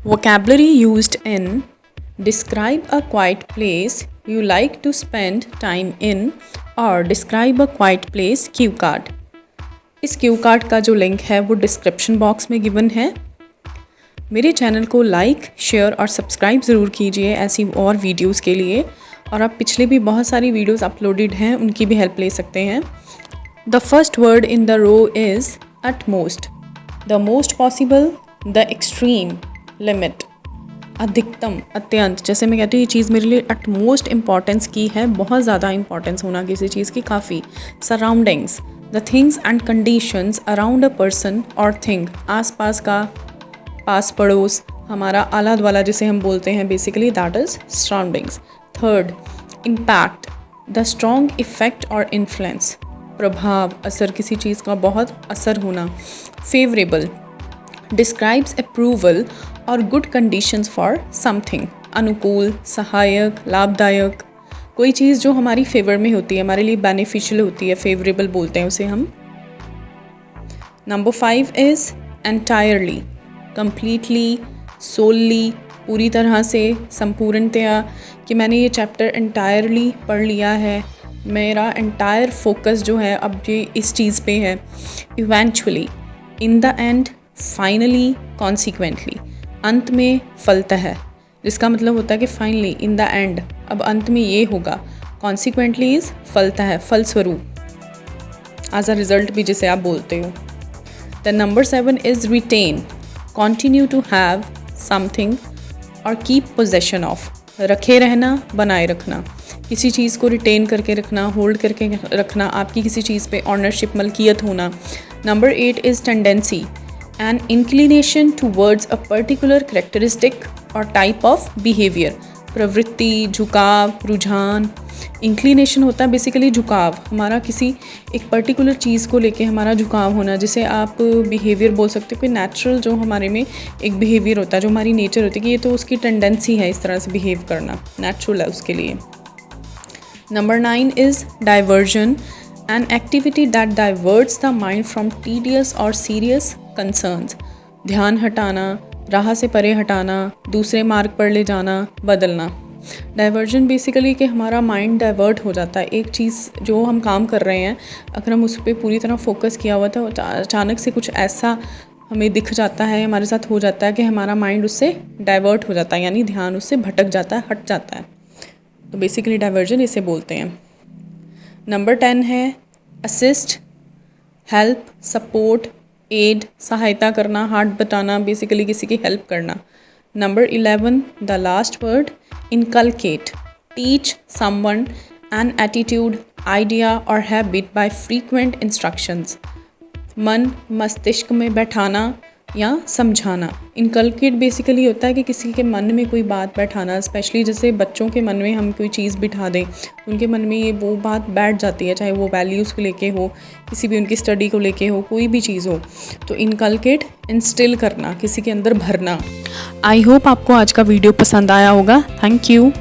Vocabulary used in describe a quiet place you like to spend time in और describe a quiet place Q card. इस Q card का जो link है वो description box में given है। मेरे चैनल को लाइक, शेयर और सब्सक्राइब ज़रूर कीजिए ऐसी और वीडियोस के लिए, और आप पिछले भी बहुत सारी वीडियोस अपलोडेड हैं उनकी भी हेल्प ले सकते हैं। The first word in the row is utmost, the most possible, the extreme, limit, अधिकतम, अत्यंत। जैसे मैं कहती हूँ ये चीज़ मेरे लिए अटमोस्ट इम्पॉर्टेंस की है, बहुत ज़्यादा इंपॉर्टेंस होना किसी चीज़ की काफ़ी। Surroundings, the things and conditions around a person और थिंग, आसपास का, पास पड़ोस, हमारा आला द्वाला जिसे हम बोलते हैं basically, that is surroundings. Third, impact, the strong effect और इन्फ्लुएंस, प्रभाव, असर, किसी चीज़ का बहुत असर होना। फेवरेबल, डिस्क्राइब्स अप्रूवल और गुड कंडीशंस फॉर समथिंग, अनुकूल, सहायक, लाभदायक, कोई चीज़ जो हमारी फेवर में होती है, हमारे लिए बेनिफिशियल होती है, फेवरेबल बोलते हैं उसे हम। Number 5 is entirely, completely, solely, पूरी तरह से, संपूर्णतया, कि मैंने ये चैप्टर एंटायरली पढ़ लिया है, मेरा एंटायर फोकस जो है अब ये इस चीज़ पे है। Eventually, in the end, finally, consequently, अंत में, फलतः, जिसका मतलब होता है कि फाइनली, इन द एंड, अब अंत में ये होगा। कॉन्सिक्वेंटली इज़ फलतः, फलस्वरूप, एज अ रिजल्ट भी जिसे आप बोलते हो। The number 7 is written, continue to have something और कीप पोजेशन ऑफ, रखे रहना, बनाए रखना, किसी चीज़ को रिटेन करके रखना, होल्ड करके रखना, आपकी किसी चीज़ पे ऑनरशिप, मलकियत होना। Number 8 is tendency, an inclination towards a particular characteristic or type of behavior, प्रवृत्ति, झुकाव, रुझान। इंक्लिनेशन होता है बेसिकली झुकाव, हमारा किसी एक पर्टिकुलर चीज़ को लेके हमारा झुकाव होना, जिसे आप बिहेवियर बोल सकते हो, कोई नेचुरल जो हमारे में एक बिहेवियर होता है, जो हमारी नेचर होती है कि ये तो उसकी टेंडेंसी है इस तरह से बिहेव करना, नेचुरल है उसके लिए। Number 9 is diversion, an activity that diverts the mind from tedious or serious concerns, ध्यान हटाना, राह से परे हटाना, दूसरे मार्ग पर ले जाना, बदलना। डाइवर्जन बेसिकली कि हमारा माइंड डाइवर्ट हो जाता है, एक चीज़ जो हम काम कर रहे हैं अगर हम उस पर पूरी तरह फोकस किया हुआ था, अचानक से कुछ ऐसा हमें दिख जाता है, हमारे साथ हो जाता है कि हमारा माइंड उससे डाइवर्ट हो जाता है, यानी ध्यान उससे भटक जाता है, हट जाता है, तो बेसिकली डाइवर्जन इसे बोलते हैं। नंबर 10 है असिस्ट, हेल्प, सपोर्ट, एड, सहायता करना, हाथ बटाना, बेसिकली किसी की हेल्प करना। Number 11 the last word, inculcate, teach someone an attitude, idea और हैबिट बाय फ्रीक्वेंट इंस्ट्रक्शंस, मन, मस्तिष्क में बैठाना या समझाना। इनकलकेट बेसिकली होता है कि किसी के मन में कोई बात बैठाना, स्पेशली जैसे बच्चों के मन में हम कोई चीज़ बिठा दें, उनके मन में ये वो बात बैठ जाती है, चाहे वो वैल्यूज़ को लेके हो, किसी भी उनकी स्टडी को लेके हो, कोई भी चीज़ हो, तो इनकलकेट, इंस्टिल करना, किसी के अंदर भरना। आई होप आपको आज का वीडियो पसंद आया होगा। Thank you.